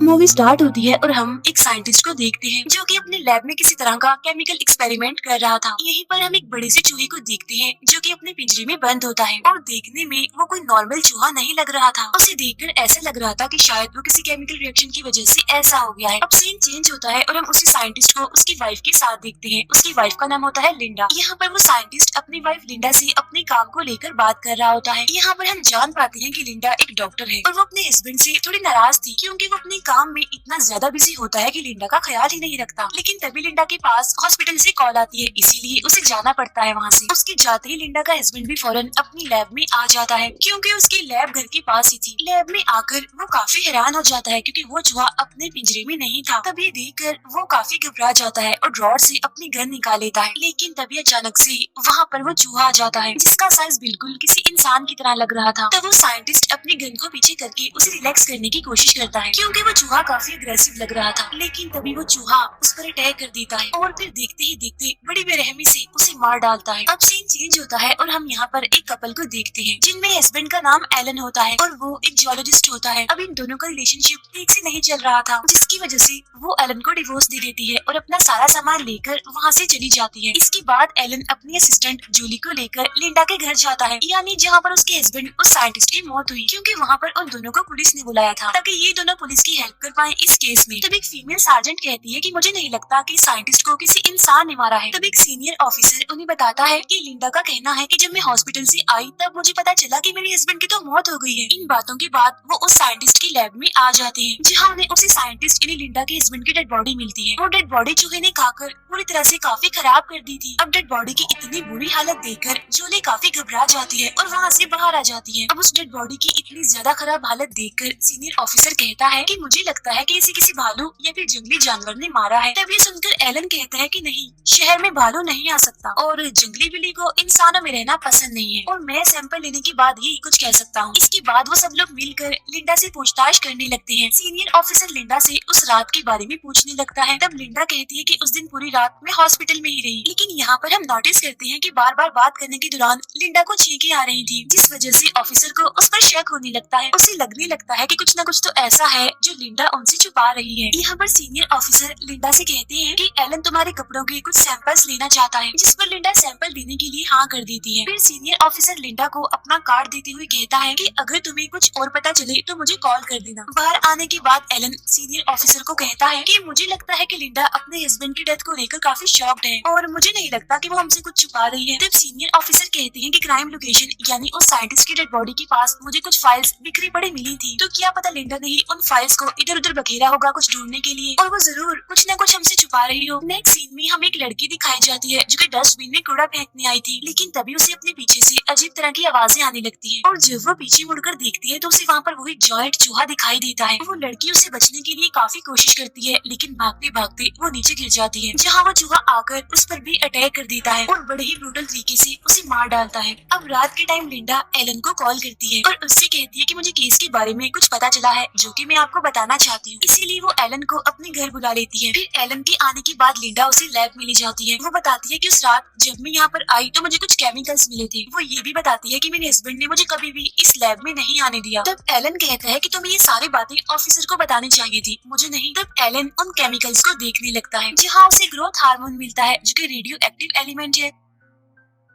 Movie start होती है और हम एक साइंटिस्ट को देखते हैं जो कि अपने लैब में किसी तरह का केमिकल एक्सपेरिमेंट कर रहा था। यहीं पर हम एक बड़े से चूहे को देखते हैं जो कि अपने पिंजरे में बंद होता है और देखने में वो कोई नॉर्मल चूहा नहीं लग रहा था। उसे देखकर ऐसा लग रहा था कि शायद वो किसी केमिकल रिएक्शन की वजह से ऐसा हो गया है। अब सीन चेंज होता है और हम उसी साइंटिस्ट को उसकी वाइफ के साथ देखते हैं। उसकी वाइफ का नाम होता है लिंडा। यहाँ पर वो साइंटिस्ट अपनी वाइफ लिंडा से अपने काम को लेकर बात कर रहा होता है। यहाँ पर हम जान पाते हैं कि लिंडा एक डॉक्टर है और वो अपने हस्बैंड से थोड़ी नाराज थी क्योंकि वो अपने काम में इतना ज्यादा बिजी होता है कि लिंडा का ख्याल ही नहीं रखता। लेकिन तभी लिंडा के पास हॉस्पिटल से कॉल आती है, इसीलिए उसे जाना पड़ता है वहाँ से। उसके जाते ही लिंडा का हस्बैंड भी फौरन अपनी लैब में आ जाता है क्योंकि उसकी लैब घर के पास ही थी। लैब में आकर वो काफी हैरान हो जाता है क्योंकि वो चूहा अपने पिंजरे में नहीं था। तभी देखकर वो काफी घबरा जाता है और ड्रॉर से अपनी गन निकाल लेता है। लेकिन तभी अचानक से वहाँ पर वो चूहा आ जाता है जिसका साइज बिल्कुल किसी इंसान की तरह लग रहा था। तब वो साइंटिस्ट अपनी गन को पीछे करके उसे रिलैक्स करने की कोशिश करता है क्योंकि वो चूहा काफी अग्रेसिव लग रहा था। लेकिन तभी वो चूहा उस पर अटैक कर देता है और फिर देखते ही देखते बड़ी बेरहमी से उसे मार डालता है। अब सीन चेंज होता है और हम यहाँ पर एक कपल को देखते हैं जिनमें हस्बैंड का नाम एलन होता है और वो एक जियोलॉजिस्ट होता है। अब इन दोनों का रिलेशनशिप ठीक से नहीं चल रहा था जिसकी वजह से वो एलन को डिवोर्स दे देती है और अपना सारा सामान लेकर वहाँ से चली जाती है। इसके बाद एलन अपनी असिस्टेंट जूली को लेकर लिंडा के घर जाता है, यानी जहाँ पर उसके हस्बैंड उस साइंटिस्ट की मौत हुई, क्योंकि वहाँ पर उन दोनों को पुलिस ने बुलाया था ताकि ये दोनों पुलिस की हेल्प कर पाए इस केस में। तब एक फीमेल सार्जेंट कहती है कि मुझे नहीं लगता कि साइंटिस्ट को किसी इंसान ने मारा है। तब एक सीनियर ऑफिसर उन्हें बताता है कि लिंडा का कहना है कि जब मैं हॉस्पिटल से आई तब मुझे पता चला कि मेरे हस्बैंड की तो मौत हो गई है। इन बातों के बाद वो उस साइंटिस्ट की लैब में आ जाते हैं जहाँ उन्हें उसी साइंटिस्ट यानी लिंडा के हस्बैंड की डेड बॉडी मिलती है। वो डेड बॉडी चूहे ने खाकर पूरी तरह से काफी खराब कर दी थी। अब डेड बॉडी की इतनी बुरी हालत देखकर जूली काफी घबरा जाती है और वहाँ से बाहर आ जाती है। अब उस डेड बॉडी की इतनी ज्यादा खराब हालत देखकर सीनियर ऑफिसर कहता है कि मुझे लगता है कि इसे किसी भालू या फिर जंगली जानवर ने मारा है। तब ये सुनकर एलन कहता है कि नहीं, शहर में भालू नहीं आ सकता और जंगली बिल्ली को इंसानों में रहना पसंद नहीं है और मैं सैंपल लेने के बाद ही कुछ कह सकता हूँ। इसके बाद वो सब लोग मिलकर लिंडा से पूछताछ करने लगते हैं। सीनियर ऑफिसर लिंडा से उस रात के बारे में पूछने लगता है। तब लिंडा कहती है कि उस दिन पूरी रात मैं हॉस्पिटल में ही रही। लेकिन यहाँ पर हम नोटिस करते हैं कि बार बार बात करने के दौरान लिंडा को छींकें आ रही थी, जिस वजह से ऑफिसर को उस पर शक होने लगता है। उसे लगने लगता है कि कुछ न कुछ तो ऐसा है जो लिंडा उनसे छुपा रही है। यहाँ पर सीनियर ऑफिसर लिंडा से कहते हैं कि एलन तुम्हारे कपड़ों के कुछ सैंपल्स लेना चाहता है, जिस पर लिंडा सैंपल देने के लिए हाँ कर देती है। फिर सीनियर ऑफिसर लिंडा को अपना कार्ड देते हुए कहता है कि अगर तुम्हें कुछ और पता चले तो मुझे कॉल कर देना। बाहर आने के बाद एलन सीनियर ऑफिसर को कहता है कि मुझे लगता है कि लिंडा अपने हस्बैंड की डेथ को लेकर काफी शॉक्ड है और मुझे नहीं लगता कि वो हमसे कुछ छुपा रही है। तब सीनियर ऑफिसर कहते हैं कि क्राइम लोकेशन यानी उस साइंटिस्ट की डेड बॉडी के पास मुझे कुछ फाइल्स बिखरी पड़ी मिली थी, तो क्या पता लिंडा ने ही उन फाइल्स को इधर उधर बखेरा होगा कुछ ढूंढने के लिए और वो जरूर कुछ न कुछ हमसे छुपा रही हो। नेक्स्ट सीन में हमें एक लड़की दिखाई जाती है जो कि डस्टबिन में कूड़ा फेंकने आई थी, लेकिन तभी उसे अपने पीछे से अजीब तरह की आवाजें आने लगती है और जब वो पीछे मुड़कर देखती है तो उसे वहाँ पर वही जॉइंट चूहा दिखाई देता है। वो लड़की उसे बचने के लिए काफी कोशिश करती है, लेकिन भागते भागते वो नीचे गिर जाती है जहाँ वो चूहा आकर उस पर भी अटैक कर देता है और बड़े ही ब्रूटल तरीके से उसे मार डालता है। अब रात के टाइम लिंडा एलन को कॉल करती है और उससे कहती है कि मुझे केस के बारे में कुछ पता चला है जो कि मैं आपको बताना चाहती हूँ। इसीलिए वो एलन को अपने घर बुला लेती है। फिर एलन के आने के बाद लिंडा उसे लैब में ले जाती है। वो बताती है कि उस रात जब मैं यहाँ पर आई तो मुझे कुछ केमिकल्स मिले थे। वो ये भी बताती है कि मेरे हस्बैंड ने मुझे कभी भी इस लैब में नहीं आने दिया। तब एलन कहता है कि तुम्हें ये सारी बातें ऑफिसर को बतानी चाहिए थी, मुझे नहीं। तब एलन उन केमिकल्स को देखने लगता है जहाँ उसे ग्रोथ हार्मोन मिलता है जो कि रेडियो एक्टिव एलिमेंट है।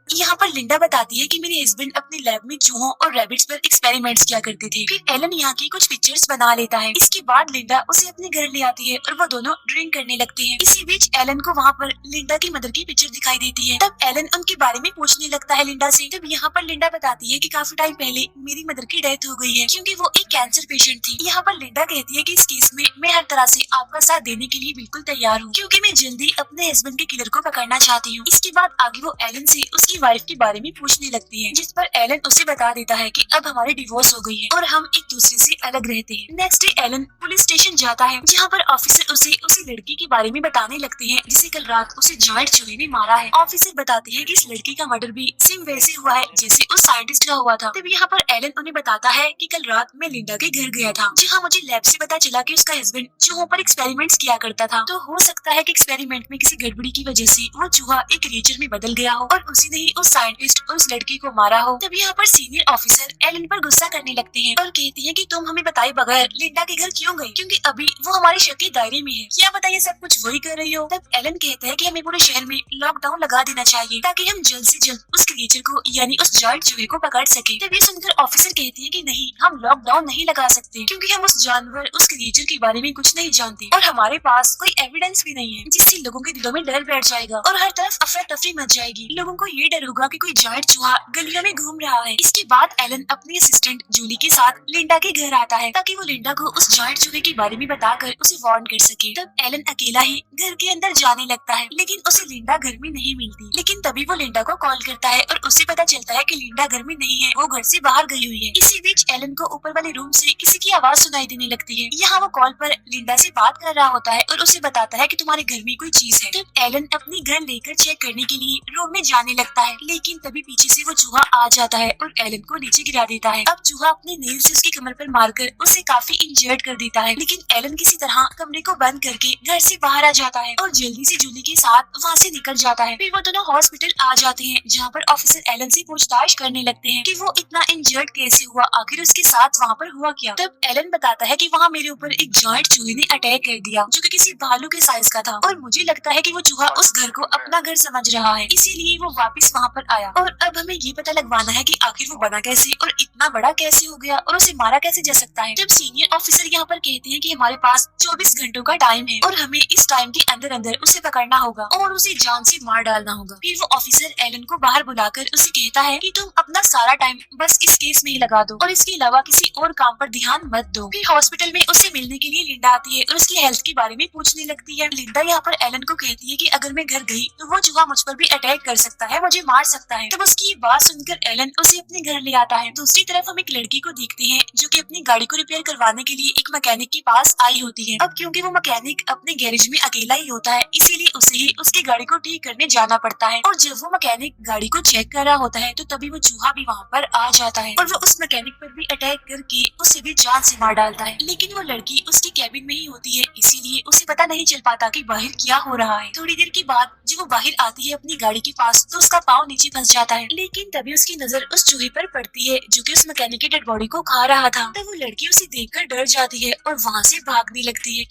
यहाँ पर लिंडा बताती है कि मेरे हस्बैंड अपने लैब में चूहों और रैबिट्स पर एक्सपेरिमेंट्स किया करते थे। फिर एलन यहाँ की कुछ पिक्चर्स बना लेता है। इसके बाद लिंडा उसे अपने घर ले आती है और वो दोनों ड्रिंक करने लगते हैं। इसी बीच एलन को वहाँ पर लिंडा की मदर की पिक्चर दिखाई देती है। तब एलन उनके बारे में पूछने लगता है लिंडा से। तब यहाँ पर लिंडा बताती है कि काफी टाइम पहले मेरी मदर की डेथ हो गई है क्योंकि वो एक कैंसर पेशेंट थी। यहाँ पर लिंडा कहती है कि इस केस में मैं हर तरह से आपका साथ देने के लिए बिल्कुल तैयार हूँ क्योंकि मैं जल्दी अपने हस्बैंड के किलर को पकड़ना चाहती हूँ। इसके बाद आगे वो एलन से उसकी वाइफ के बारे में पूछने लगती है, जिस पर एलन उसे बता देता है कि अब हमारी डिवोर्स हो गई है और हम एक दूसरे से अलग रहते हैं। Next day Alan police station जाता है जहाँ पर ऑफिसर उसे उसी लड़की के बारे में बताने लगते हैं जिसे कल रात उसे जॉइंट चूहे ने मारा है। ऑफिसर बताते हैं कि इस लड़की का मर्डर भी सेम वैसे हुआ है जैसे उस साइंटिस्ट का हुआ था। तब यहाँ पर एलन उन्हें बताता है कि कल रात मैं लिंडा के घर गया था जहाँ मुझे लैब से पता चला कि उसका हस्बैंड चूहों पर एक्सपेरिमेंट्स किया करता था, तो हो सकता है कि एक्सपेरिमेंट में किसी गड़बड़ी की वजह से वो चूहा एक क्रिएचर में बदल गया हो और उसी ने ही ही उस साइंटिस्ट और उस लड़की को मारा हो। तब यहाँ पर सीनियर ऑफिसर एलन पर गुस्सा करने लगते हैं और कहती है कि तुम हमें बताए बगैर लिंडा के घर क्यों गई, क्योंकि अभी वो हमारे शक के दायरे में है। क्या बताइए सब कुछ वही कर रही हो। तब एलन कहता है कि हमें पूरे शहर में लॉकडाउन लगा देना चाहिए ताकि हम जल्द से जल्द उस क्रिएचर को यानी उस जायंट चूहे को पकड़ सके। तब ये सुनकर ऑफिसर कहती है कि नहीं, हम लॉकडाउन नहीं लगा सकते क्योंकि हम उस जानवर उस क्रिएचर के बारे में कुछ नहीं जानते और हमारे पास कोई एविडेंस भी नहीं है जिससे लोगों के दिलों में डर बैठ जाएगा और हर तरफ अफरा तफरी मच जाएगी। लोगों को ये डर होगा कि कोई जायंट चूहा गलियों में घूम रहा है। इसके बाद एलन अपनी असिस्टेंट जूली के साथ लिंडा के घर आता है ताकि वो लिंडा को उस जायंट चूहे के बारे में बताकर उसे वार्न कर सके। तब एलन अकेला ही घर के अंदर जाने लगता है लेकिन उसे लिंडा घर में नहीं मिलती। लेकिन तभी वो लिंडा को कॉल करता है और उसे पता चलता है कि लिंडा घर में नहीं है, वो घर से बाहर गई हुई है। इसी बीच एलन को ऊपर वाले रूम से किसी की आवाज सुनाई देने लगती है। यहाँ वो कॉल पर लिंडा से बात कर रहा होता है और उसे बताता है कि तुम्हारे घर में कोई चीज है। तब एलन अपनी गन लेकर चेक करने के लिए रूम में जाने लगता है लेकिन तभी पीछे से वो चूहा आ जाता है और एलन को नीचे गिरा देता है। अब चूहा अपने नेल से उसकी कमर पर मारकर उसे काफी इंजर्ड कर देता है लेकिन एलन किसी तरह कमरे को बंद करके घर से बाहर आ जाता है और जल्दी से जूली के साथ वहाँ से निकल जाता है। फिर वो दोनों हॉस्पिटल आ जाते हैं जहाँ पर ऑफिसर एलन से पूछताछ करने लगते हैं कि वो इतना इंजर्ड कैसे हुआ, आखिर उसके साथ वहाँ पर हुआ क्या। तब एलन बताता है कि वहाँ मेरे ऊपर एक जायंट चूहे ने अटैक कर दिया जो कि किसी भालू के साइज का था और मुझे लगता है कि वो चूहा उस घर को अपना घर समझ रहा है, इसीलिए वो वापस वहाँ पर आया। और अब हमें ये पता लगवाना है कि आखिर वो बना कैसे और इतना बड़ा कैसे हो गया और उसे मारा कैसे जा सकता है। जब सीनियर ऑफिसर यहाँ पर कहते हैं कि हमारे पास 24 घंटों का टाइम है और हमें इस टाइम के अंदर अंदर उसे पकड़ना होगा और उसे जान से मार डालना होगा। फिर वो ऑफिसर एलन को बाहर बुलाकर उसे कहता है कि तुम अपना सारा टाइम बस इस केस में ही लगा दो और इसके अलावा किसी और काम पर ध्यान मत दो। फिर हॉस्पिटल में उसे मिलने के लिए लिंडा आती है और उसकी हेल्थ के बारे में पूछने लगती है। लिंडा यहाँ पर एलन को कहती है कि अगर मैं घर गई तो वो चूहा मुझ पर भी अटैक कर सकता है, मुझे मार सकता है। तब उसकी बात सुनकर एलन उसे अपने घर ले आता है। दूसरी तरफ हम एक लड़की को देखते हैं जो कि अपनी गाड़ी को रिपेयर करवाने के लिए एक मैकेनिक के पास आई होती है। अब क्योंकि वो मैकेनिक अपने गैरेज में अकेला ही होता है इसीलिए उसे ही उसकी गाड़ी को ठीक करने जाना पड़ता है और जब वो मैकेनिक गाड़ी को चेक कर रहा होता है तो तभी वो चूहा भी वहाँ पर आ जाता है और वो उस मैकेनिक पर भी अटैक करके उसे भी जान से मार डालता है। लेकिन वो लड़की उसकी कैबिन में ही होती है इसीलिए उसे पता नहीं चल पाता कि बाहर क्या हो रहा है। थोड़ी देर के बाद जब वो बाहर आती है अपनी गाड़ी के पास तो उसका पाँव नीचे फंस जाता है लेकिन तभी उसकी नजर उस चूहे पर पड़ती है जो कि उस मैकेनिक की डेड बॉडी को खा रहा था। तब वो लड़की उसे देखकर डर जाती है और वहाँ से भागने लगती है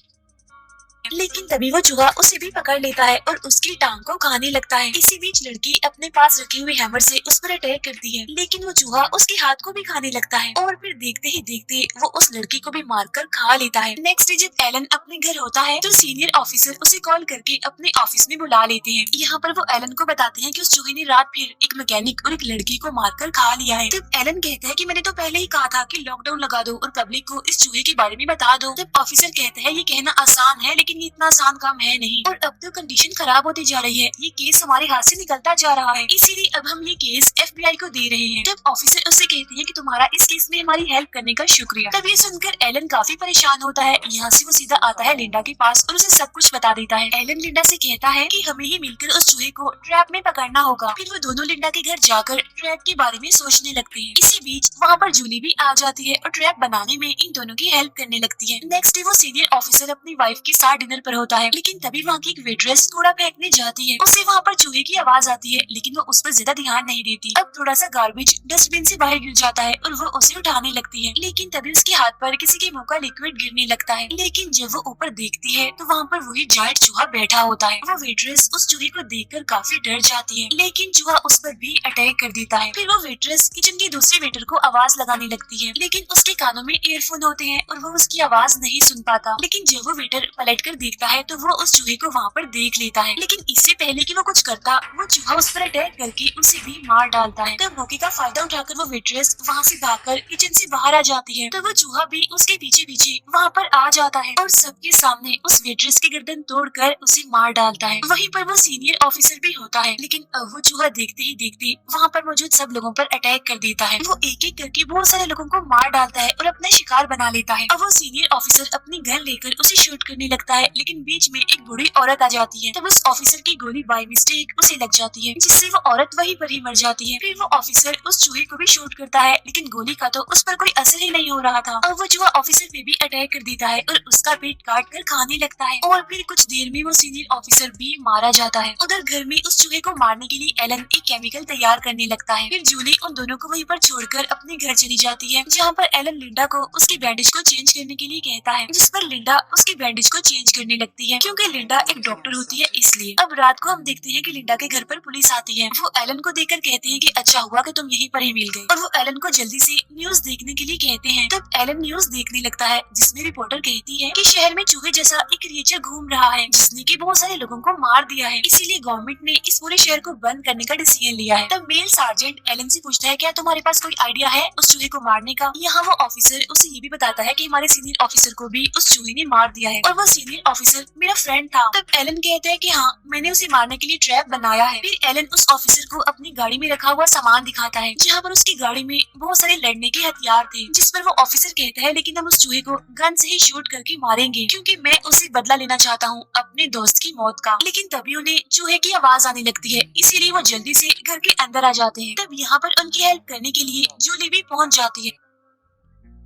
लेकिन तभी वो चूहा उसे भी पकड़ लेता है और उसकी टांग को खाने लगता है। इसी बीच लड़की अपने पास रखे हुए हैमर से उस पर अटैक करती है लेकिन वो चूहा उसके हाथ को भी खाने लगता है और फिर देखते ही देखते वो उस लड़की को भी मारकर खा लेता है। नेक्स्ट डे जब एलन अपने घर होता है तो सीनियर ऑफिसर उसे कॉल करके अपने ऑफिस में बुला लेते हैं। यहाँ पर वो एलन को बताते हैं कि उस चूहे ने रात फिर एक मैकेनिक और एक लड़की को मारकर खा लिया है। तब एलन कहता है कि मैंने तो पहले ही कहा था कि लॉकडाउन लगा दो और पब्लिक को इस चूहे के बारे में बता दो। तब ऑफिसर कहता है ये कहना आसान है लेकिन ये इतना आसान काम है नहीं और अब तो कंडीशन खराब होती जा रही है, ये केस हमारे हाथ से निकलता जा रहा है इसीलिए अब हम ये केस FBI को दे रहे हैं। तब ऑफिसर उससे कहते हैं कि तुम्हारा इस केस में हमारी हेल्प करने का शुक्रिया। तब ये सुनकर एलन काफी परेशान होता है। यहाँ से वो सीधा आता है लिंडा के पास और उसे सब कुछ बता देता है। एलन लिंडा से कहता है कि हमें ही मिलकर उस चूहे को ट्रैप में पकड़ना होगा। फिर वो दोनों लिंडा के घर जाकर ट्रैप के बारे में सोचने लगते हैं। इसी बीच वहाँ पर जूली भी आ जाती है और ट्रैप बनाने में इन दोनों की हेल्प करने लगती है। नेक्स्ट डे वो सीनियर ऑफिसर अपनी वाइफ के साथ डिनर पर होता है लेकिन तभी वहाँ की एक वेट्रेस कूड़ा फेंकने जाती है। उसे वहाँ पर चूहे की आवाज आती है लेकिन वो उस पर ज्यादा ध्यान नहीं देती। अब थोड़ा सा गार्बेज डस्टबिन से बाहर गिर जाता है और वो उसे उठाने लगती है लेकिन तभी उसके हाथ पर किसी के मुंह का लिक्विड गिरने लगता है। लेकिन जब वो ऊपर देखती है तो वहाँ पर वही जायंट चूहा बैठा होता है। वो वेट्रेस उस चूहे को देखकर काफी डर जाती है लेकिन चूहा उस पर भी अटैक कर देता है। फिर वो वेट्रेस किचन के दूसरे वेटर को आवाज लगाने लगती है लेकिन उसके कानों में ईयरफोन होते हैं और वो उसकी आवाज नहीं सुन पाता। लेकिन जब वो वेटर पलट कर देखता है तो वो उस चूहे को वहाँ पर देख लेता है लेकिन इससे पहले कि वो कुछ करता वो चूहा उस पर अटैक करके उसे भी मार डालता है। तब मौके का फायदा उठाकर वो वेट्रेस वहाँ से भागकर किचन से बाहर आ जाती है तो वो चूहा भी उसके पीछे पीछे वहाँ पर आ जाता है और सबके सामने उस वेट्रेस की गर्दन तोड़कर उसे मार डालता है। वहीं पर वो सीनियर ऑफिसर भी होता है लेकिन अब वो चूहा देखते ही देखते वहाँ पर मौजूद सब लोगों पर अटैक कर देता है। वो एक एक करके बहुत सारे लोगों को मार डालता है और अपना शिकार बना लेता है। अब वो सीनियर ऑफिसर अपनी गन लेकर उसे शूट करने लगता है, लेकिन बीच में एक बूढ़ी औरत आ जाती है। तब उस ऑफिसर की गोली बाय मिस्टेक उसे लग जाती है, जिससे वो औरत वहीं पर ही मर जाती है। फिर वो ऑफिसर उस चूहे को भी शूट करता है, लेकिन गोली का तो उस पर कोई असर ही नहीं हो रहा था। अब वो चूहा ऑफिसर पे भी अटैक कर देता है और उसका पेट काट कर खाने लगता है, और फिर कुछ देर में वो सीनियर ऑफिसर भी मारा जाता है। उधर घर में उस चूहे को मारने के लिए एलन एक केमिकल तैयार करने लगता है। फिर जूली उन दोनों को वहीं पर छोड़कर अपने घर चली जाती है, जहाँ पर एलन लिंडा को उसके बैंडेज को चेंज करने के लिए कहता है, जिस पर लिंडा उसके बैंडेज को चेंज करने लगती है, क्योंकि लिंडा एक डॉक्टर होती है इसलिए। अब रात को हम देखते हैं कि लिंडा के घर पर पुलिस आती है। वो एलन को देखकर कहते हैं कि अच्छा हुआ कि तुम यहीं पर ही मिल गए, और वो एलन को जल्दी से न्यूज देखने के लिए कहते हैं। तब एलन न्यूज देखने लगता है, जिसमें रिपोर्टर कहती है कि शहर में चूहे जैसा एक क्रिएचर घूम रहा है, जिसने कि बहुत सारे लोगों को मार दिया है, इसीलिए गवर्नमेंट ने इस पूरे शहर को बंद करने का डिसीजन लिया है। तब मेल सार्जेंट एलन से पूछता है, क्या तुम्हारे पास कोई आइडिया है उस चूहे को मारने का? यहाँ वो ऑफिसर उसे ये भी बताता है कि हमारे सीनियर ऑफिसर को भी उस चूहे ने मार दिया है, और वो सीनियर ऑफिसर मेरा फ्रेंड था। तब एलन कहता है कि हाँ, मैंने उसे मारने के लिए ट्रैप बनाया है। फिर एलन उस ऑफिसर को अपनी गाड़ी में रखा हुआ सामान दिखाता है, जहाँ पर उसकी गाड़ी में बहुत सारे लड़ने के हथियार थे, जिस पर वो ऑफिसर कहता है लेकिन हम उस चूहे को गन से ही शूट करके मारेंगे, क्योंकि मैं उसे बदला लेना चाहता हूँ अपने दोस्त की मौत का। लेकिन तभी उन्हें चूहे की आवाज आने लगती है, इसीलिए वो जल्दी से घर के अंदर आ जाते हैं। तब यहाँ पर उनकी हेल्प करने के लिए जूली भी पहुँच जाती है।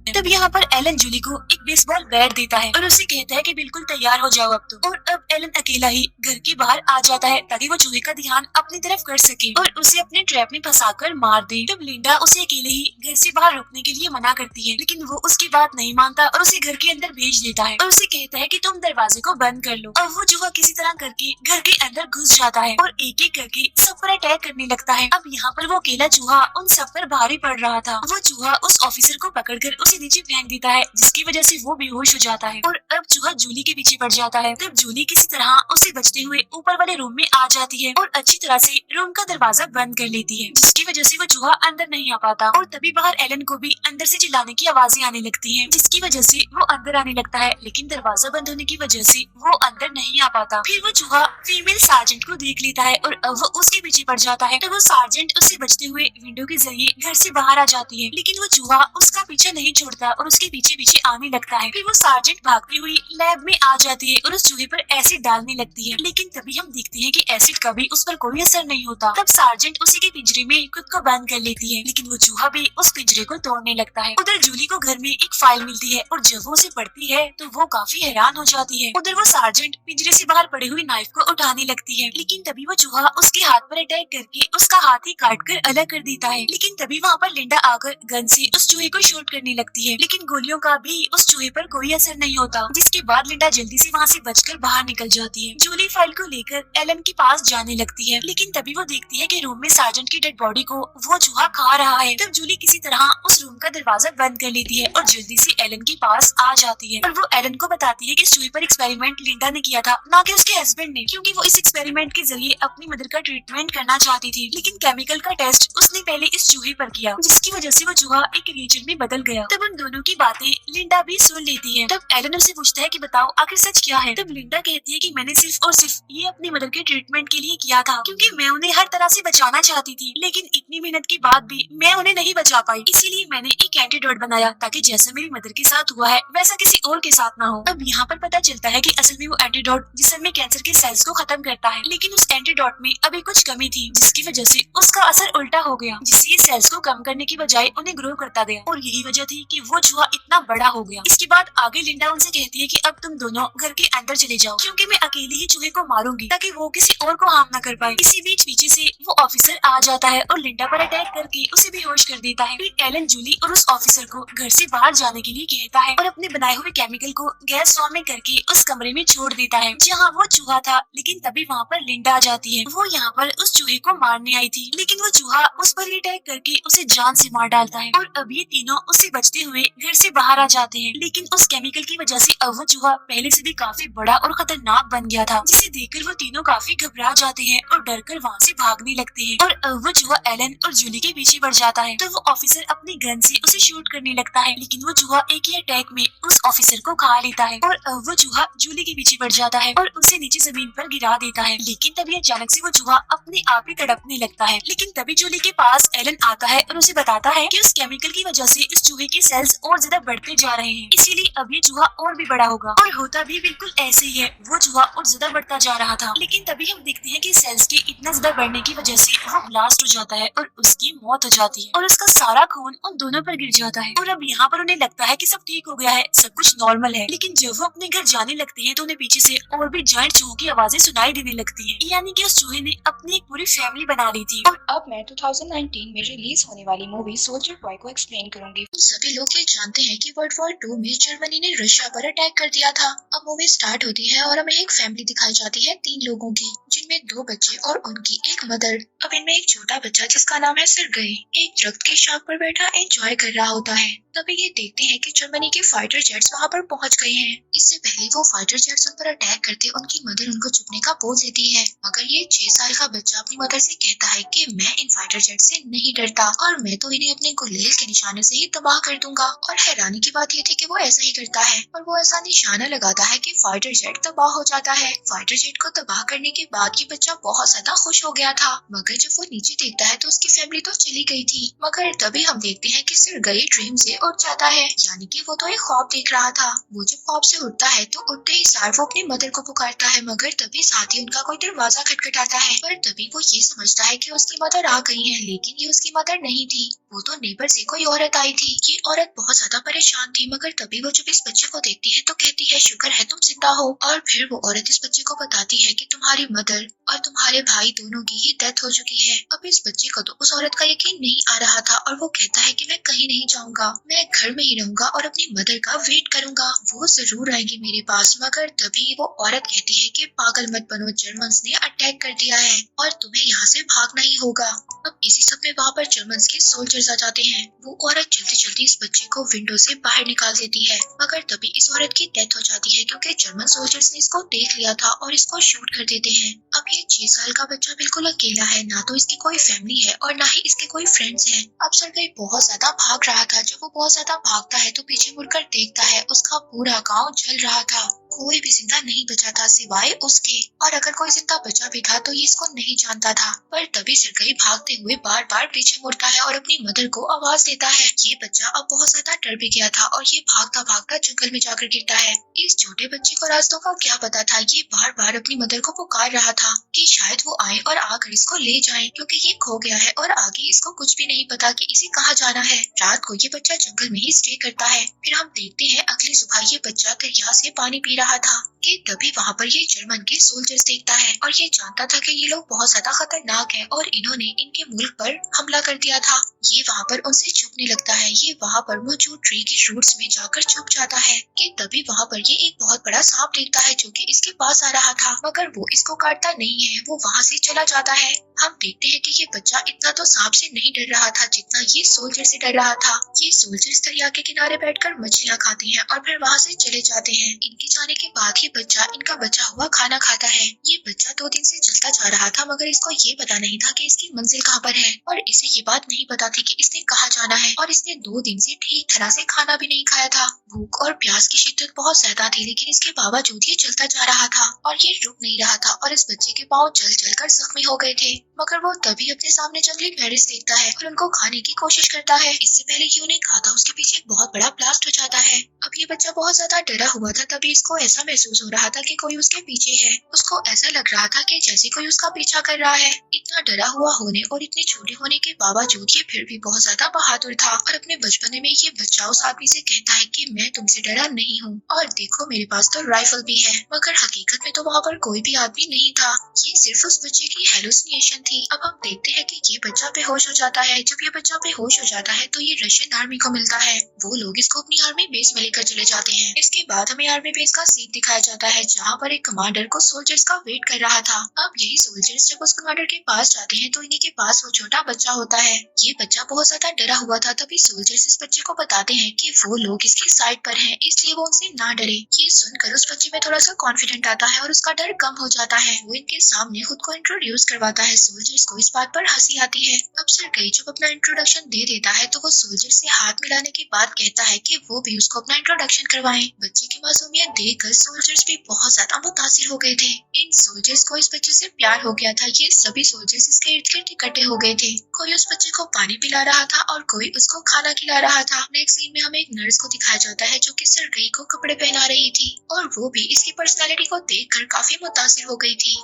तब यहाँ पर एलन जूली को एक बेसबॉल बैट देता है और उसे कहता है कि बिल्कुल तैयार हो जाओ अब तो। और अब एलन अकेला ही घर के बाहर आ जाता है, ताकि वो चूहे का ध्यान अपनी तरफ कर सके और उसे अपने ट्रैप में फंसाकर मार दे। तब लिंडा उसे अकेले ही घर से बाहर रुकने के लिए मना करती है, लेकिन वो उसकी बात नहीं मानता और उसे घर के अंदर भेज देता है, और उसे कहता है कि तुम दरवाजे को बंद कर लो। अब वो चूहा किसी तरह करके घर के अंदर घुस जाता है और एक एक करके सब पर अटैक करने लगता है। अब यहाँ पर वो अकेला चूहा उन सब पर भारी पड़ रहा था। वो चूहा उस ऑफिसर को पकड़कर उसे नीचे फेंक देता है, जिसकी वजह से वो बेहोश हो जाता है, और अब चूहा जूली के पीछे पड़ जाता है। तब जूली किसी तरह उसे बचते हुए ऊपर वाले रूम में आ जाती है और अच्छी तरह से रूम का दरवाजा बंद कर लेती है, जिसकी वजह से वो चूहा अंदर नहीं आ पाता। और तभी बाहर एलन को भी अंदर से चिल्लाने की आवाजें आने लगती है, जिसकी वजह से वो अंदर आने लगता है, लेकिन दरवाजा बंद होने की वजह से वो अंदर नहीं आ पाता। फिर वो चूहा फीमेल सार्जेंट को देख लेता है और अब वो उसके पीछे पड़ जाता है। तो वो सार्जेंट उसे बचते हुए विंडो के जरिए घर से बाहर आ जाती है, लेकिन वो चूहा उसका पीछा नहीं छोड़ता और उसके पीछे पीछे आने लगता है। फिर वो सार्जेंट भागती हुई लैब में आ जाती है और उस चूहे पर एसिड डालने लगती है, लेकिन तभी हम देखते हैं कि एसिड का भी उस पर कोई असर नहीं होता। तब सार्जेंट उसी के पिंजरे में खुद को बंद कर लेती है, लेकिन वो चूहा भी उस पिंजरे को तोड़ने लगता है। उधर जूली को घर में एक फाइल मिलती है और जब वो उसे पढ़ती है तो वो काफी हैरान हो जाती है। उधर वो सार्जेंट पिंजरे से बाहर पड़े हुए नाइफ को उठाने लगती है, लेकिन तभी वो चूहा उसके हाथ पर अटैक करके उसका हाथ ही काट कर अलग कर देता है। लेकिन तभी वहाँ पर लिंडा आकर गन से उस चूहे को शूट करने लगती है, लेकिन गोलियों का भी उस चूहे पर कोई असर नहीं होता, जिसके बाद लिंडा जल्दी से वहाँ से बचकर बाहर निकल जाती है। जूली फाइल को लेकर एलन के पास जाने लगती है, लेकिन तभी वो देखती है कि रूम में सार्जेंट की डेड बॉडी को वो चूहा खा रहा है। तब जूली किसी तरह उस रूम का दरवाजा बंद कर लेती है और जल्दी से एलन के पास आ जाती है, और वो एलन को बताती है कि इस चूहे पर एक्सपेरिमेंट लिंडा ने किया था, ना कि उसके हस्बैंड ने, क्योंकि वो इस एक्सपेरिमेंट के जरिए अपनी मदर का ट्रीटमेंट करना चाहती थी, लेकिन केमिकल का टेस्ट उसने पहले इस चूहे पर किया, जिसकी वजह से वो चूहा एक क्रिएचर में बदल गया। तब उन दोनों की बातें लिंडा भी सुन लेती है। तब एलन उससे पूछता है कि बताओ आखिर सच क्या है। तब लिंडा कहती है कि मैंने सिर्फ और सिर्फ ये अपनी मदर के ट्रीटमेंट के लिए किया था, क्योंकि मैं उन्हें हर तरह से बचाना चाहती थी, लेकिन इतनी मेहनत के बाद भी मैं उन्हें नहीं बचा पाई, इसीलिए मैंने एक एंटीडोट बनाया, ताकि जैसा मेरी मदर के साथ हुआ है वैसा किसी और के साथ ना हो। अब यहाँ पर पता चलता है कि असल में वो एंटीडोट जिसम में कैंसर के सेल्स को खत्म करता है, लेकिन उस एंटीडोट में अभी कुछ कमी थी, जिसकी वजह से उसका असर उल्टा हो गया, जिससे ये सेल्स को कम करने की बजाय उन्हें ग्रो करता गया, और यही वजह थी कि वो चूहा इतना बड़ा हो गया। इसके बाद आगे लिंडा उनसे कहती है कि अब तुम दोनों घर के अंदर चले जाओ, क्योंकि मैं अकेले ही चूहे को मारूंगी, ताकि वो किसी और को हार्म ना कर पाए। इसी बीच पीछे से वो ऑफिसर आ जाता है और लिंडा पर अटैक करके उसे बेहोश कर देता है। फिर एलन जूली और उस ऑफिसर को घर से बाहर जाने के लिए कहता है और अपने बनाए हुए केमिकल को गैस फॉर्म में करके उस कमरे में छोड़ देता है जहाँ वो चूहा था, लेकिन तभी वहाँ पर लिंडा आ जाती है। वो यहाँ पर उस चूहे को मारने आई थी, लेकिन वो चूहा उस पर अटैक करके उसे जान से मार डालता है, और अब ये तीनों उससे बचते हुए घर से बाहर आ जाते हैं। लेकिन उस केमिकल की वजह से अब वो चूहा पहले से भी काफी बड़ा और खतरनाक बन गया था, जिसे देखकर वो तीनों काफी घबरा जाते हैं और डर कर वहाँ से भागने लगते हैं, और अब वो चूहा एलन और जूली के पीछे बढ़ जाता है। तो वो ऑफिसर अपनी गन से उसे शूट करने लगता है, लेकिन वो चूहा एक ही अटैक में उस ऑफिसर को खा लेता है, और अब वो चूहा जूली के पीछे बढ़ जाता है और उसे नीचे जमीन पर गिरा देता है। लेकिन तभी अचानक से वो चूहा अपने आप ही तड़पने लगता है, लेकिन तभी जूली के पास एलन आता है और उसे बताता है कि उस केमिकल की वजह से इस चूहे के सेल्स और ज्यादा बढ़ते जा रहे हैं, इसीलिए अब ये चूहा और भी बड़ा होगा। और होता भी बिल्कुल ऐसे ही है, वो चूहा और ज्यादा बढ़ता जा रहा था। लेकिन तभी हम देखते हैं कि सेल्स के इतना ज्यादा बढ़ने की वजह से वो ब्लास्ट हो जाता है और उसकी मौत हो जाती है और उसका सारा खून उन दोनों पर गिर जाता है। और अब यहाँ पर उन्हें लगता है कि सब ठीक हो गया है, सब कुछ नॉर्मल है। लेकिन जब वो अपने घर जाने लगते हैं तो उन्हें पीछे से और भी जायंट चूहों की आवाजें सुनाई देने लगती है, यानी कि उस चूहे ने अपनी एक पूरी फैमिली बना ली थी। और अब मैं 2019 में रिलीज होने वाली मूवी सोल्जर बॉय को एक्सप्लेन करूंगी। सभी लोग ये जानते हैं कि वर्ल्ड वॉर 2 में जर्मनी ने रशिया पर अटैक कर दिया था। अब मूवी स्टार्ट होती है और हमें एक फैमिली दिखाई जाती है 3 लोगों की, जिनमें 2 बच्चे और उनकी एक मदर। अब इनमें एक छोटा बच्चा जिसका नाम है सरगई एक दरख्त के शाख पर बैठा एंजॉय कर रहा होता है। तभी ये देखते हैं कि जर्मनी के फाइटर जेट्स वहाँ पर पहुँच गए हैं। इससे पहले वो फाइटर जेट्स उन पर अटैक करते उनकी मदर उनको चुपने का बोल देती है, मगर ये 6 साल का बच्चा अपनी मदर से कहता है कि मैं इन फाइटर जेट से नहीं डरता और मैं तो इन्हें अपने गुलेल के निशाने से ही तबाह कर दूंगा। और हैरानी की बात ये थी कि वो ऐसा ही करता है और वो ऐसा निशाना लगाता है कि फाइटर जेट तबाह हो जाता है। फाइटर जेट को तबाह करने के बाद ये बच्चा बहुत ज्यादा खुश हो गया था, मगर जब वो नीचे देखता है तो उसकी फैमिली तो चली गई थी। मगर तभी हम देखते हैं कि सरगई ड्रीम से उठ जाता है, यानी कि वो तो एक ख्वाब देख रहा था। वो जब ख्वाब से उठता है तो उठते ही सार वो अपनी मदर को पुकारता है, मगर तभी साथ ही उनका कोई दरवाजा खटखटाता है। पर तभी वो ये समझता है कि उसकी मदर आ गई है, लेकिन ये उसकी मदर नहीं थी, वो तो नेबर से कोई औरत आई थी। ये औरत बहुत ज्यादा परेशान थी, मगर तभी वो जब इस बच्चे को देखती है तो कहती है शुक्र है तुम जिंदा हो। और फिर वो औरत इस बच्चे को बताती है कि तुम्हारी मदर और तुम्हारे भाई दोनों की ही डेथ हो चुकी है। अब इस बच्चे को तो उस औरत का यकीन नहीं आ रहा था और वो कहता है कि मैं कहीं नहीं जाऊंगा, मैं घर में ही रहूंगा और अपनी मदर का वेट करूंगा, वो जरूर आएंगी मेरे पास। मगर तभी वो औरत कहती है कि पागल मत बनो, जर्मन्स ने अटैक कर दिया है और तुम्हें यहाँ से भागना ही होगा। अब इसी सब में वहाँ पर जर्मन्स के सोल्जर्स आ जाते हैं। वो औरत जल्दी जल्दी इस बच्चे को विंडो से बाहर निकाल देती है, मगर तभी इस औरत की डेथ हो जाती है क्योंकि जर्मन सोल्जर्स ने इसको देख लिया था और इसको शूट कर देते हैं। अब ये 6 साल का बच्चा बिल्कुल अकेला है, ना तो इसकी कोई फैमिली है और ना ही इसके कोई फ्रेंड्स हैं। अब सरगई बहुत ज्यादा भाग रहा था, जब वो बहुत ज्यादा भागता है तो पीछे मुड़कर देखता है उसका पूरा गाँव जल रहा था, कोई भी जिंदा नहीं बचा था सिवाय उसके, और अगर कोई जिंदा बचा भी था तो ये इसको नहीं जानता था। पर तभी सरगई भागते हुए बार बार पीछे मुड़ता है और अपनी मदर को आवाज देता है। ये बच्चा अब बहुत ज्यादा डर भी गया था और ये भागता भागता जंगल में जाकर गिरता है। इस छोटे बच्चे को रास्तों का क्या पता था, ये बार बार अपनी मदर को पुकार रहा था कि शायद वो आए और आकर इसको ले जाएं, क्योंकि ये खो गया है और आगे इसको कुछ भी नहीं पता कि इसे कहाँ जाना है। रात को ये बच्चा जंगल में ही स्टे करता है। फिर हम देखते हैं अगली सुबह ये बच्चा दरिया से पानी पी रहा था कि तभी वहाँ पर ये जर्मन के सोल्जर्स देखता है और ये जानता था कि ये लोग बहुत ज्यादा खतरनाक हैं और इन्होंने इनके मुल्क पर हमला कर दिया था। ये वहाँ पर उनसे छुपने लगता है। ये वहाँ पर मौजूद ट्री की रूट्स में जाकर छुप जाता है कि तभी वहाँ पर ये एक बहुत बड़ा सांप देखता है जो कि इसके पास आ रहा था, मगर वो इसको काटता नहीं है, वो वहाँ से चला जाता है। हम देखते हैं कि ये बच्चा इतना तो सांप से नहीं डर रहा था जितना ये सोल्जर से डर रहा था। ये सोल्जर्स दरिया के किनारे बैठकर मछलियाँ खाते हैं और फिर वहाँ से चले जाते हैं। इनके जाने के बाद ये बच्चा इनका बचा हुआ खाना खाता है। ये बच्चा 2 दिन से चलता जा रहा था, मगर इसको ये पता नहीं था कि इसकी मंजिल कहाँ पर है और इसे ये बात नहीं पता थी कि इसने कहाँ जाना है। और इसने 2 दिन से ठीक तरह से खाना भी नहीं खाया था। भूख और प्यास की शिद्दत बहुत ज्यादा थी, लेकिन इसके बावजूद ये चलता जा रहा था और ये रुक नहीं रहा था और इस बच्चे के पाँव जल जल कर जख्मी हो गए थे। मगर वो तभी अपने सामने जंगली पेरिस देखता है और उनको खाने की कोशिश करता है। इससे पहले कि उन्हें खा था उसके पीछे एक बहुत बड़ा ब्लास्ट हो जाता है। अब ये बच्चा बहुत ज्यादा डरा हुआ था, तभी इसको ऐसा महसूस हो रहा था कि कोई उसके पीछे है। उसको ऐसा लग रहा था कि जैसे कोई उसका पीछा कर रहा है। इतना डरा हुआ होने और इतने छोटे होने के बावजूद ये फिर भी बहुत ज्यादा बहादुर था और अपने बचपने में ये बच्चा उस आदमी से कहता है कि मैं तुमसे डरा नहीं हूँ और देखो मेरे पास तो राइफल भी है। मगर हकीकत में तो वहाँ पर कोई भी आदमी नहीं था, ये सिर्फ उस बच्चे की हेलुसिनेशन थी। अब हम देखते हैं कि ये बच्चा बेहोश हो जाता है। जब ये बच्चा बेहोश हो जाता है तो ये रशियन आर्मी को मिलता है। वो लोग इसको अपनी आर्मी बेस में लेकर चले जाते हैं। इसके बाद हमें आर्मी बेस का सीन दिखाया जाता है जहाँ पर एक कमांडर को सोल्जर्स का वेट कर रहा था। अब यही सोल्जर्स जब उस कमांडर के पास जाते हैं तो इन्हीं के पास वो छोटा बच्चा होता है। ये बच्चा बहुत ज्यादा डरा हुआ था, तभी सोल्जर्स इस बच्चे को बताते हैं कि वो लोग इसकी साइड पर हैं, इसलिए वो उनसे ना डरे। ये सुनकर उस बच्चे में थोड़ा सा कॉन्फिडेंट आता है और उसका डर कम हो जाता है। वो इनके सामने खुद को इंट्रोड्यूस करवाता है सोल्जर्स को इस बात पर हंसी आती है। अब सरकई जब अपना इंट्रोडक्शन दे देता है तो वो सोल्जर से हाथ मिलाने के बाद कहता है कि वो भी उसको अपना इंट्रोडक्शन करवाएं। बच्चे की मासूमियत देखकर सोल्जर्स भी बहुत ज्यादा मुतासिर हो गए थे। इन सोल्जर्स को इस बच्चे से प्यार हो गया था। ये सभी सोल्जर्स इसके इर्द गिर्द इकट्ठे हो गए थे। कोई उस बच्चे को पानी पिला रहा था और कोई उसको खाना खिला रहा था। नेक्स्ट सीन में हमें एक नर्स को दिखाया जाता है जो कि सरकई को कपड़े पहना रही थी और वो भी इसकी पर्सनालिटी को देखकर काफी मुतासिर हो गई थी।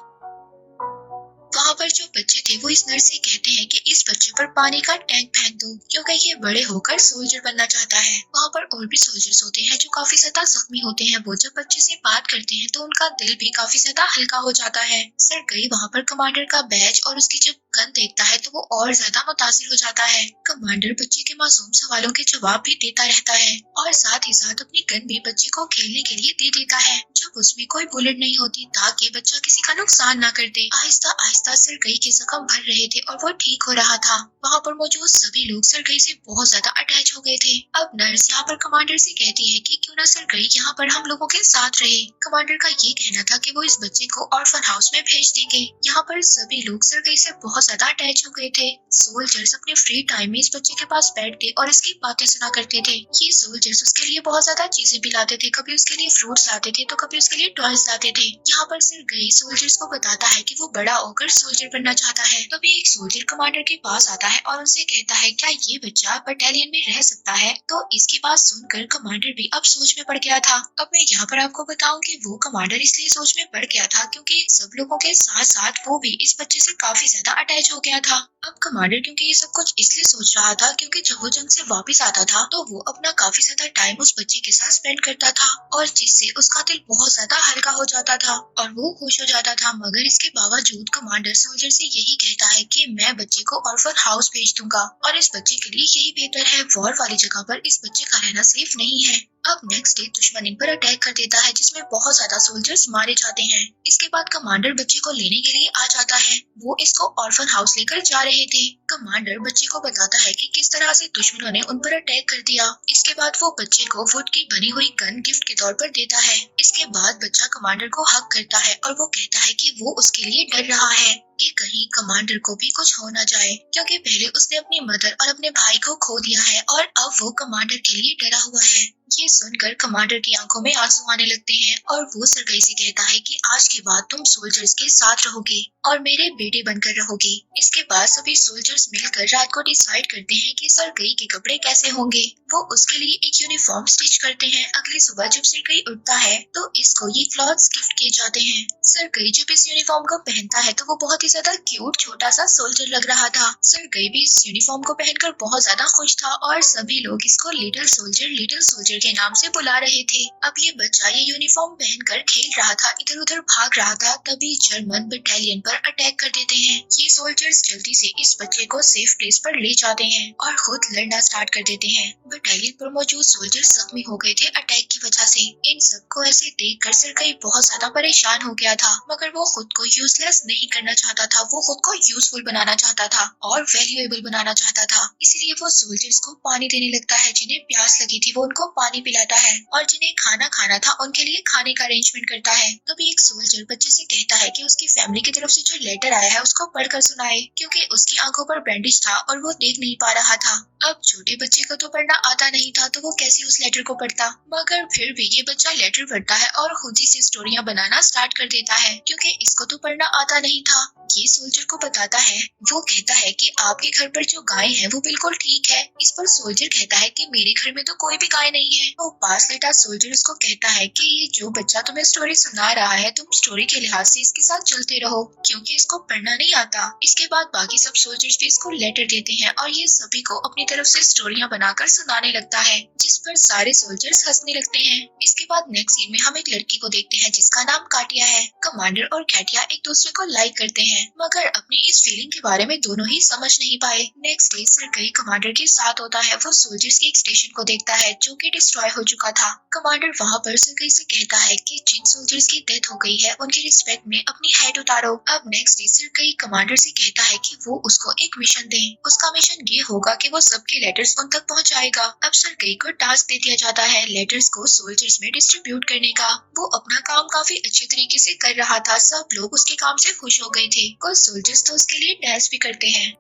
वहाँ पर जो बच्चे थे वो इस नर्स से कहते हैं कि इस बच्चे पर पानी का टैंक फेंक दो क्योंकि ये बड़े होकर सोल्जर बनना चाहता है। वहाँ पर और भी सोल्जर्स होते हैं जो काफी ज्यादा जख्मी होते हैं। वो जब बच्चे से बात करते हैं तो उनका दिल भी काफी ज्यादा हल्का हो जाता है। सरकई वहाँ पर कमांडर का बैज और उसकी जब गन देखता है तो वो और ज्यादा मुतासिर हो जाता है। कमांडर बच्चे के मासूम सवालों के जवाब भी देता रहता है और साथ ही साथ अपनी गन भी बच्चे को खेलने के लिए दे देता है जब उसमें कोई बुलेट नहीं होती ताकि बच्चा किसी का नुकसान ना कर दे। आहिस्ता आहिस्ता सरकई के जख्म भर रहे थे और वो ठीक हो रहा था। वहाँ पर मौजूद सभी लोग सरकई से बहुत ज्यादा अटैच हो गए थे। अब नर्स यहाँ पर कमांडर से कहती है कि क्यों ना सरकई यहाँ पर हम लोगों के साथ रहे। कमांडर का ये कहना था कि वो इस बच्चे को ऑर्फन हाउस में भेज देंगे। यहाँ पर सभी लोग सरकई से बहुत ज्यादा अटैच हो गए थे। सोल्जर्स अपने फ्री टाइम में इस बच्चे के पास बैठते और इसकी बातें सुना करते थे। ये सोल्जर्स उसके लिए बहुत ज्यादा चीजें भी लाते थे, कभी उसके लिए फ्रूट्स लाते थे तो कभी उसके लिए टॉयज लाते थे। यहाँ पर सरकई सोल्जर्स को बताता है कि वो बड़ा होकर सोल्जर बनना चाहता है। तभी एक सोल्जर कमांडर के पास आता है और उनसे कहता है क्या ये बच्चा बटालियन में रह सकता है। तो इसकी बात सुनकर कमांडर भी अब सोच में पड़ गया था। अब मैं यहाँ पर आपको बताऊं कि वो कमांडर इसलिए सोच में पड़ गया था क्योंकि सब लोगों के साथ साथ वो भी इस बच्चे से काफी ज्यादा अटैच हो गया था। अब कमांडर क्योंकि ये सब कुछ इसलिए सोच रहा था क्योंकि जब वो जंग से वापस आता था तो वो अपना काफी ज्यादा टाइम उस बच्चे के साथ स्पेंड करता था और जिससे उसका दिल बहुत ज्यादा हल्का हो जाता था और वो खुश हो जाता था। मगर इसके बावजूद कमांडर सोल्जर से यही कहता है कि मैं बच्चे को ऑर्फन हाउस भेज दूंगा और इस बच्चे के लिए यही बेहतर है। वॉर वाली जगह पर इस बच्चे का रहना सेफ नहीं है। अब नेक्स्ट डे दुश्मन इन पर अटैक कर देता है जिसमें बहुत ज्यादा सोल्जर्स मारे जाते हैं। इसके बाद कमांडर बच्चे को लेने के लिए आ जाता है। वो इसको ऑर्फन हाउस लेकर जा रहे थे। कमांडर बच्चे को बताता है कि किस तरह से दुश्मनों ने उन पर अटैक कर दिया। इसके बाद वो बच्चे को वुड की बनी हुई गन गिफ्ट के तौर पर देता है। इसके बाद बच्चा कमांडर को हक करता है और वो कहता है कि वो उसके लिए डर रहा है कि कहीं कमांडर को भी कुछ हो न जाए क्योंकि पहले उसने अपनी मदर और अपने भाई को खो दिया है और अब वो कमांडर के लिए डरा हुआ है। ये सुनकर कमांडर की आंखों में आंसू आने लगते हैं और वो सरकई से कहता है कि आज के बाद तुम सोल्जर्स के साथ रहोगे और मेरे बेटे बनकर रहोगे। इसके बाद सभी सोल्जर्स मिलकर रात को डिसाइड करते हैं कि सरकई के कपड़े कैसे होंगे। वो उसके लिए एक यूनिफॉर्म स्टिच करते हैं। अगली सुबह जब सरकई उठता है तो इसको ये क्लॉथ्स गिफ्ट किए जाते हैं। सरकई जब इस यूनिफॉर्म को पहनता है तो वो बहुत ही ज्यादा क्यूट छोटा सा सोल्जर लग रहा था। सरकई भी इस यूनिफॉर्म को पहनकर बहुत ज्यादा खुश था और सभी लोग इसको लिटिल सोल्जर के नाम से बुला रहे थे। अब ये बच्चा ये यूनिफॉर्म पहनकर खेल रहा था, इधर उधर भाग रहा था। तभी जर्मन बटालियन पर अटैक कर देते हैं। ये सोल्जर्स जल्दी से इस बच्चे को सेफ प्लेस पर ले जाते हैं और खुद लड़ना स्टार्ट कर देते हैं। बटालियन पर मौजूद सोल्जर्स जख्मी हो गए थे अटैक की वजह से। इन सबको ऐसे देखकर सरकई बहुत ज्यादा परेशान हो गया था मगर वो खुद को यूजलेस नहीं करना चाहता था। वो खुद को यूजफुल बनाना चाहता था और वैल्यूएबल बनाना चाहता था। इसलिए वो सोल्जर्स को पानी देने लगता है। जिन्हें प्यास लगी थी वो उनको पानी पिलाता है और जिन्हें खाना खाना था उनके लिए खाने का अरेंजमेंट करता है। तभी एक सोल्जर बच्चे से कहता है कि उसकी फैमिली की तरफ से जो लेटर आया है उसको पढ़कर सुनाए क्योंकि उसकी आंखों पर बैंडेज था और वो देख नहीं पा रहा था। अब छोटे बच्चे को तो पढ़ना आता नहीं था तो वो कैसे उस लेटर को पढ़ता। मगर फिर भी ये बच्चा लेटर पढ़ता है और खुद ही से स्टोरियां बनाना स्टार्ट कर देता है क्योंकि इसको तो पढ़ना आता नहीं था। ये सोल्जर को बताता है। वो कहता है कि आपके घर पर जो गाय है वो बिल्कुल ठीक है। इस पर सोल्जर कहता है कि मेरे घर में तो कोई भी गाय नहीं है। तो पास लेटा सोल्जर उसको कहता है कि ये जो बच्चा तुम्हें स्टोरी सुना रहा है तुम स्टोरी के लिहाज से इसके साथ चलते रहो क्योंकि इसको पढ़ना नहीं आता। इसके बाद बाकी सब सोल्जर्स भी इसको लेटर देते हैं और ये सभी को अपनी तरफ से स्टोरियां बनाकर सुनाने लगता है जिस पर सारे सोल्जर्स हंसने लगते हैं। इसके बाद नेक्स्ट सीन में हम एक लड़की को देखते हैं जिसका नाम काटिया है। कमांडर और कैटिया एक दूसरे को लाइक करते हैं मगर अपनी इस फीलिंग के बारे में दोनों ही समझ नहीं पाए। नेक्स्ट डे सरकई कमांडर के साथ होता है। वो सोल्जर्स के एक स्टेशन को देखता है जो कि डिस्ट्रॉय हो चुका था। कमांडर वहाँ पर सर्गेई से कहता है कि जिन सोल्जर्स की डेथ हो गई है उनकी रिस्पेक्ट में अपनी हेड उतारो। अब नेक्स्ट डे सर्गेई कमांडर से कहता है कि वो उसको एक मिशन दे। उसका मिशन ये होगा कि वो सबके लेटर्स उन तक पहुँचाएगा। अब सर्गेई को टास्क दे दिया जाता है लेटर्स को सोल्जर्स में डिस्ट्रीब्यूट करने का। वो अपना काम काफी अच्छे तरीके से कर रहा था। सब लोग उसके काम से खुश हो गए थे। कुछ सोल्जर्स तो उसके लिए डांस भी करते हैं।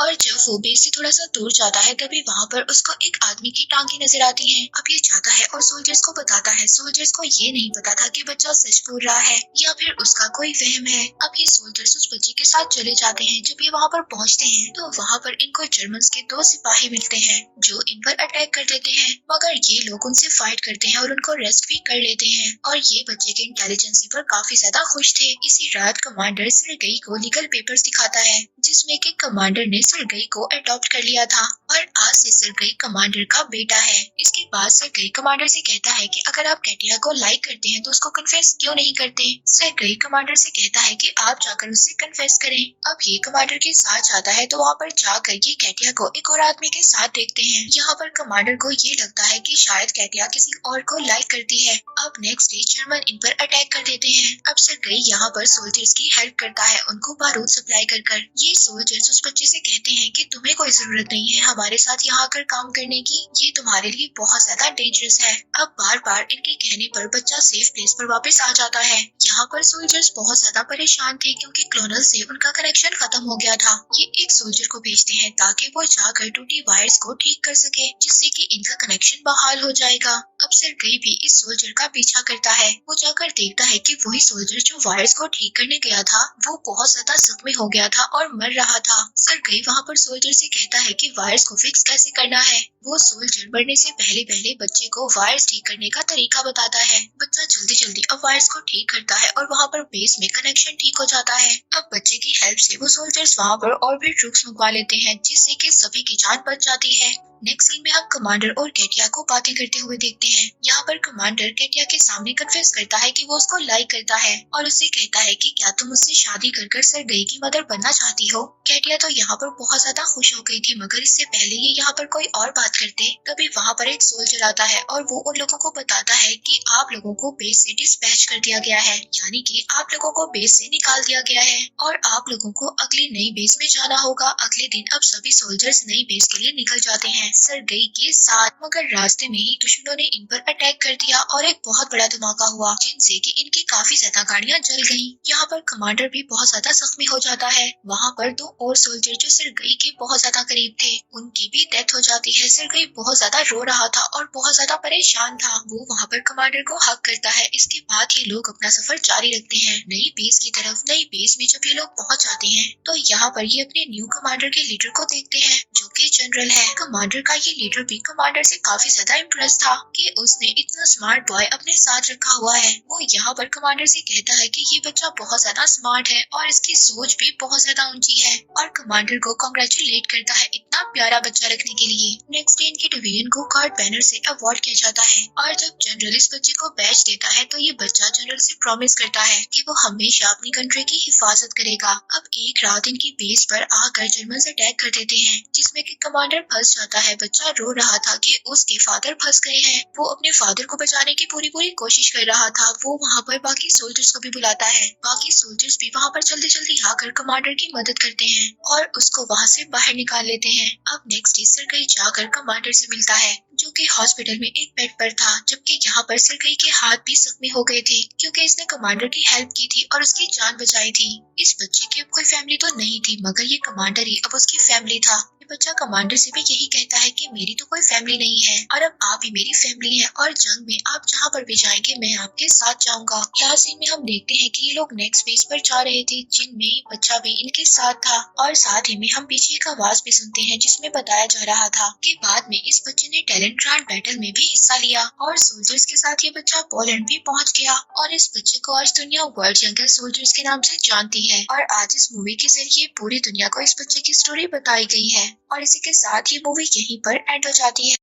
और जब वो बेस से थोड़ा सा दूर जाता है तभी वहाँ पर उसको एक आदमी की टांगे नजर आती हैं। अब ये जाता है और सोल्जर्स को बताता है। सोल्जर्स को ये नहीं पता था कि बच्चा सच बोल रहा है या फिर उसका कोई वहम है। अब ये सोल्जर्स उस बच्चे के साथ चले जाते हैं। जब ये वहाँ पर पहुँचते हैं तो वहाँ पर इनको जर्मन्स के 2 सिपाही मिलते हैं जो इन पर अटैक कर देते हैं, मगर ये लोग उनसे फाइट करते हैं और उनको रेस्ट भी कर लेते हैं। और ये बच्चे के इंटेलिजेंसी पर काफी ज्यादा खुश थे। इसी रात कमांडर सर्गेई को लीगल पेपर्स दिखाता है जिसमें कि कमांडर ने सर्गेई को अडॉप्ट कर लिया था और आज से सर्गेई कमांडर का बेटा है। इसके बाद सर्गेई कमांडर से कहता है कि अगर आप कैटिया को लाइक करते हैं तो उसको कन्फेस क्यों नहीं करते। सर्गेई कमांडर से कहता है कि आप जाकर उससे कन्फेस करें। अब ये कमांडर के साथ जाता है तो वहाँ पर जाकर ये कैटिया को एक और आदमी के साथ देखते हैं। यहाँ पर कमांडर को ये लगता है कि शायद कैटिया किसी और को लाइक करती है। अब नेक्स्ट डे जर्मन इन पर अटैक कर देते हैं। अब सर्गेई यहाँ पर सोल्जर्स की हेल्प करता है उनको बारूद सप्लाई कर। ये सोल्जर्स उस बच्चे से कहते हैं कि तुम्हें कोई जरूरत नहीं है हमारे साथ यहाँ आकर काम करने की, ये तुम्हारे लिए बहुत ज्यादा डेंजरस है। अब बार बार इनके कहने पर बच्चा सेफ प्लेस पर वापस आ जाता है। यहाँ पर सोल्जर्स बहुत ज्यादा परेशान थे क्योंकि क्लोनल से उनका कनेक्शन खत्म हो गया था। ये एक सोल्जर को भेजते हैं ताकि वो जाकर टूटी वायर्स को ठीक कर सके जिससे कि इनका कनेक्शन बहाल हो जाएगा। अब सर्गेई भी इस सोल्जर का पीछा करता है। वो जाकर देखता है कि वही सोल्जर जो वायर्स को ठीक करने गया था वो बहुत ज्यादा जख्मी हो गया था और मर रहा था। सर्गेई वहाँ पर सोल्जर से कहता है कि वायर्स को फिक्स कैसे करना है। वो सोल्जर मरने से पहले पहले बच्चे को वायर्स ठीक करने का तरीका बताता है। बच्चा जल्दी जल्दी अब वायर्स को ठीक करता है और वहाँ पर बेस में कनेक्शन ठीक हो जाता है। अब बच्चे की हेल्प से वो सोल्जर्स वहाँ पर और भी ट्रूप्स मंगवा लेते हैं जिससे कि सभी की जान बच जाती है। नेक्स्ट सीन में हम कमांडर और कैटिया को बातें करते हुए देखते हैं। यहाँ पर कमांडर कैटिया के सामने कन्फेस करता है कि वो उसको लाइक करता है और उससे कहता है कि क्या तुम उससे शादी कर सर्गेई की मदर बनना चाहती हो। कैटिया तो यहाँ पर बहुत ज्यादा खुश हो गई थी, मगर इससे पहले ये यहाँ पर कोई और बात करते तभी वहाँ पर एक सोल्जर आता है और वो उन लोगों को बताता है कि आप लोगों को बेस से डिस्पैच कर दिया गया है, यानी कि आप लोगों को बेस से निकाल दिया गया है और आप लोगों को अगली नई बेस में जाना होगा। अगले दिन अब सभी सोल्जर्स नई बेस के लिए निकल जाते हैं सर्गेई के साथ, मगर रास्ते में ही दुश्मनों ने इन पर अटैक कर दिया और एक बहुत बड़ा धमाका हुआ जिनसे कि इनकी काफी ज्यादा गाड़ियां जल गईं। यहाँ पर कमांडर भी बहुत ज्यादा जख्मी हो जाता है। वहाँ पर 2 और सोल्जर जो सर्गेई के बहुत ज्यादा करीब थे उनकी भी डेथ हो जाती है। सर्गेई बहुत ज्यादा रो रहा था और बहुत ज्यादा परेशान था। वो वहाँ पर कमांडर को हक करता है। इसके बाद ये लोग अपना सफर जारी रखते हैं नई बेस की तरफ। नई बेस में जब ये लोग पहुँच जाते हैं तो यहाँ पर ये अपने न्यू कमांडर के लीडर को देखते हैं जो कि जनरल है। कमांडर का ये लीडर भी कमांडर से काफी ज्यादा इम्प्रेस था कि उसने इतना स्मार्ट बॉय अपने साथ रखा हुआ है। वो यहाँ पर कमांडर से कहता है कि ये बच्चा बहुत ज्यादा स्मार्ट है और इसकी सोच भी बहुत ज्यादा ऊंची है और कमांडर को कांग्रेचुलेट करता है इतना प्यारा बच्चा रखने के लिए। नेक्स्ट डे इनके डिवीजन को गार्ड बैनर से अवार्ड किया जाता है और जब जनरल इस बच्चे को बैच देता है तो ये बच्चा जनरल से प्रॉमिस करता है कि वो हमेशा अपनी कंट्री की हिफाजत करेगा। अब एक रात इनकी बेस पर आकर जर्मन अटैक कर देते हैं जिसमें कि कमांडर फंस जाता है। बच्चा रो रहा था कि उसके फादर फंस गए हैं। वो अपने फादर को बचाने की पूरी कोशिश कर रहा था। वो वहाँ पर बाकी सोल्जर्स को भी बुलाता है। बाकी सोल्जर्स भी वहाँ पर जल्दी जल्दी आकर कमांडर की मदद करते हैं और उसको वहाँ से बाहर निकाल लेते हैं। अब नेक्स्ट डे सर्गेई जाकर कमांडर से मिलता है जो कि हॉस्पिटल में एक बेड पर था, जबकि यहाँ पर सर्गेई के हाथ भी जख्मी हो गए थे क्योंकि इसने कमांडर की हेल्प की थी और उसकी जान बचाई थी। इस बच्चे की अब कोई फैमिली तो नहीं थी, मगर ये कमांडर ही अब उसकी फैमिली था। ये बच्चा कमांडर से भी यही कहता है कि मेरी तो कोई फैमिली नहीं है और अब आप ही मेरी फैमिली है और जंग में आप जहाँ पर भी जाएंगे मैं आपके साथ जाऊंगा। लास्ट सीन में हम देखते हैं कि ये लोग नेक्स्ट बेस पर जा रहे थे जिनमें बच्चा भी इनके साथ था और साथ ही में हम पीछे एक आवाज भी सुनते हैं जिसमें बताया जा रहा था कि बाद में इस बच्चे ने टैलेंट ग्रांड बैटल में भी हिस्सा लिया और सोल्जर्स के साथ ये बच्चा पोलैंड भी पहुंच गया और इस बच्चे को आज दुनिया वर्ल्ड यंगेस्ट सोल्जर्स के नाम से जानती है। और आज इस मूवी के जरिए पूरी दुनिया को इस बच्चे की स्टोरी बताई गई है और इसी के साथ ये मूवी यहीं पर एंड हो जाती है।